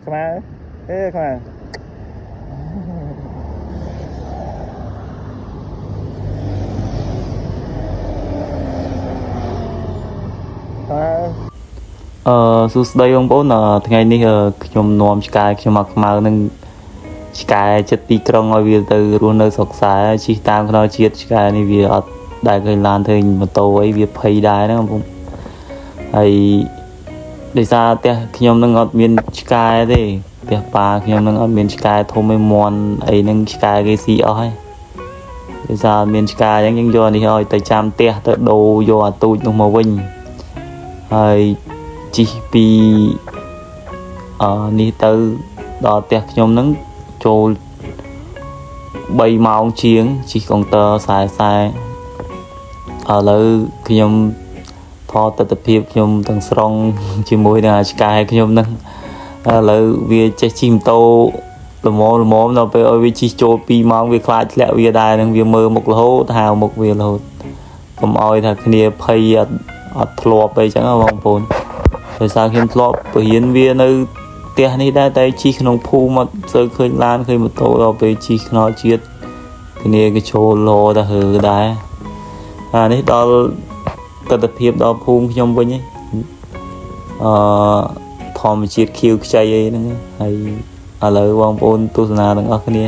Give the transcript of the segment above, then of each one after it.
Come on. Come on. Sưu đây ông bố là ngày nayខ្ញុំនាំឆ្កែខ្ញុំមកខ្មៅនឹងឆ្កែចិត្តទីក្រុងឲ្យវាទៅរស់នៅស្រុកខ្សែជិះតាមខ្នល់ជាតិឆ្កែនេះវាអត់ដែលឃើញឡានធ្វើម៉ូតូអីវាភ័យដែរហ្នឹងបងហើយដោយសារផ្ទះខ្ញុំនឹងអត់មានឆ្កែទេផ្ទះប៉ាខ្ញុំនឹងអត់មានឆ្កែធំឯមន់អីនឹងឆ្កែគេស៊ីអស់ហើយដោយសារមានឆ្កែអញ្ចឹងយើងយកនេះឲ្យទៅចាំផ្ទះទៅដូរយកអាទូចនោះមកវិញហើយជិះពីនេះទៅដល់ផ្ទះខ្ញុំនឹងចូល3ម៉ោងជាងជិះកុងទ័រខ្សែឥឡូវខ្ញុំថតទស្សនវិជ្ជាខ្ញុំទាំងស្រុងជាមួយនឹងអាឆ្កែខ្ញុំនឹងឥឡូវវាចេះជិះម៉ូតូល្មមដល់ពេលឲ្យវាជិះចូល2ម៉ោងវាខ្លាចធ្លាក់វាដែរនឹងវាមើលមុខរហូតហៅមុខវារហូតកុំឲ្យថាគ្នាភ័យអត់ធ្លាប់អីចឹងបងប្អូនដោយសារខ្ញុំធ្លាប់បរៀនវានៅផ្ទះនេះដែរតែជិះក្នុងភូមិអត់សូវឃើញឡានឃើញម៉ូតូដល់ពេលជិះខ្នល់ជាតិគ្នាគេចូលលោទៅហើដែរនេះដល់ទស្សនភាពដល់ភូមិខ្ញុំវិញធម្មជាតិខៀវខ្ចីអីហ្នឹងហើយឥឡូវបងប្អូនទស្សនាទាំងអស់គ្នា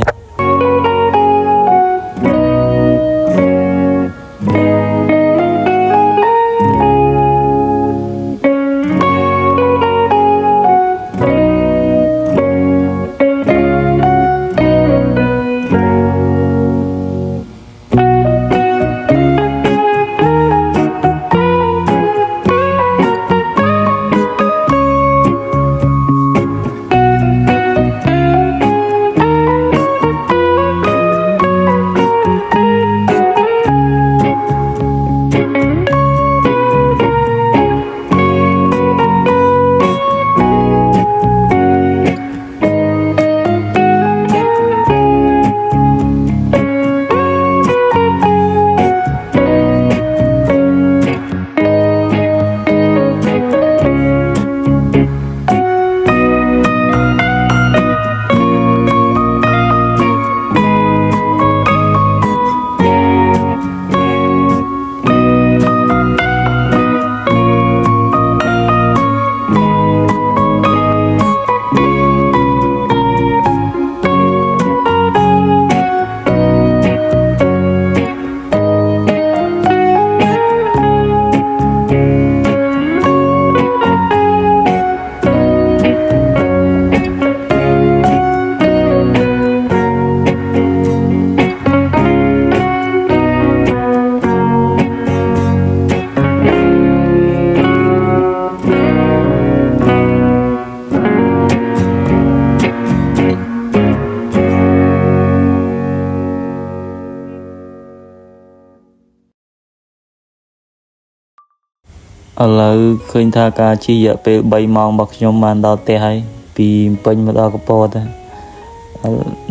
ឥឡូវឃើញថាការជិះរយៈពេល3ម៉ោងរបស់ខ្ញុំបានដល់ផ្ទះហើយពីពេញមកដល់កពត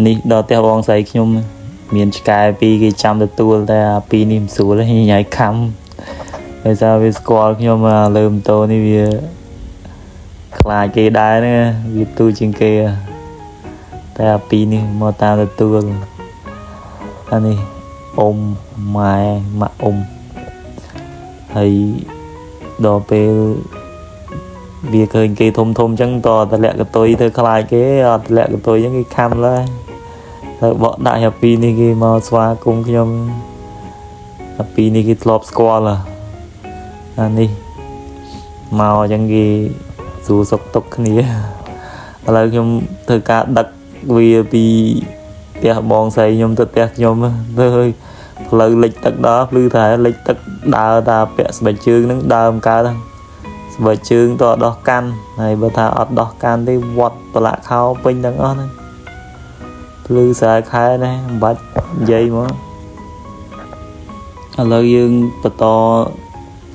នេះដល់ផ្ទះបងស្រីខ្ញុំមានឆ្កែ2គេចាំទទួលតែអា2នេះមិនស្រួលទេញ៉ៃខំដោយសារវាស្គាល់ខ្ញុំលើម៉ូតូនេះវាខ្លាចគេដែរណាវាទូជាងគេតែអា2នេះមកតាមទទួលអានេះអ៊ំម៉ែម៉ាក់អ៊ំហើយដល់ពេលវាឃើញគេធំអញ្ចឹងតតម្លាក់កតុយទៅខ្លាចគេអត់តម្លាក់កតុយអញ្ចឹងគេខំឡើយទៅបកដាក់អា2នេះគេមកស្វាគមន៍ខ្ញុំអា2នេះគេធ្លាប់ស្គាល់អានេះមកអញ្ចឹងគេសួរសុខទុក្ខគ្នាឥឡូវខ្ញុំធ្វើការដឹកវាពីផ្ទះបងស្រីខ្ញុំទៅផ្ទះខ្ញុំទៅផ្លូវលិចទឹកដល់ភ្លឺថាលិចទឹកដើរតាពាក់ស្បែកជើងនឹងដើមកើតស្បែកជើងតដោះកាន់ហើយបើថាអត់ដោះកាន់ទេវត្តប្រឡាក់ខោពេញទាំងអស់ហ្នឹងភ្លឺស្រែខែណាមិនបាច់និយាយមកឥឡូវយើងបន្ត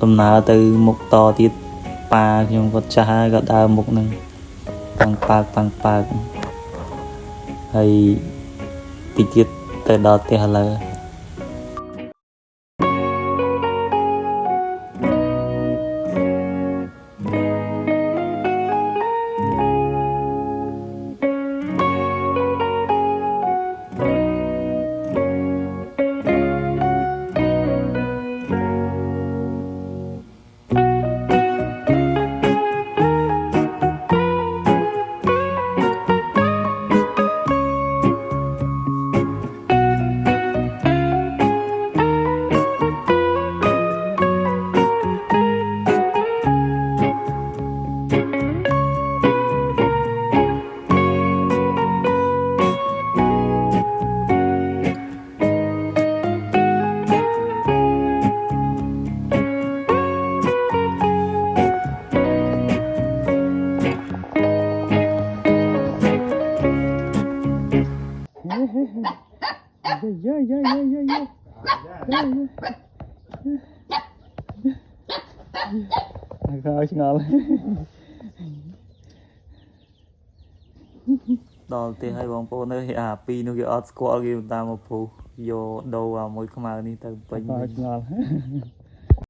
ដំណើរទៅមុខតទៀតប៉ាខ្ញុំគាត់ចាស់ហើយគាត់ដើរមុខហ្នឹងប៉ាំងប៉ើកហើយតិចទៀតទៅដល់ផ្ទះឥឡូវ Khơi ngọtដល់ទីឲ្យបងប្អូននៅអាពីរនោះគេអត់ស្គាល់គេតាមមកពូយកដូរអាមួយខ្មៅនេះទៅពេញឆ្ងល់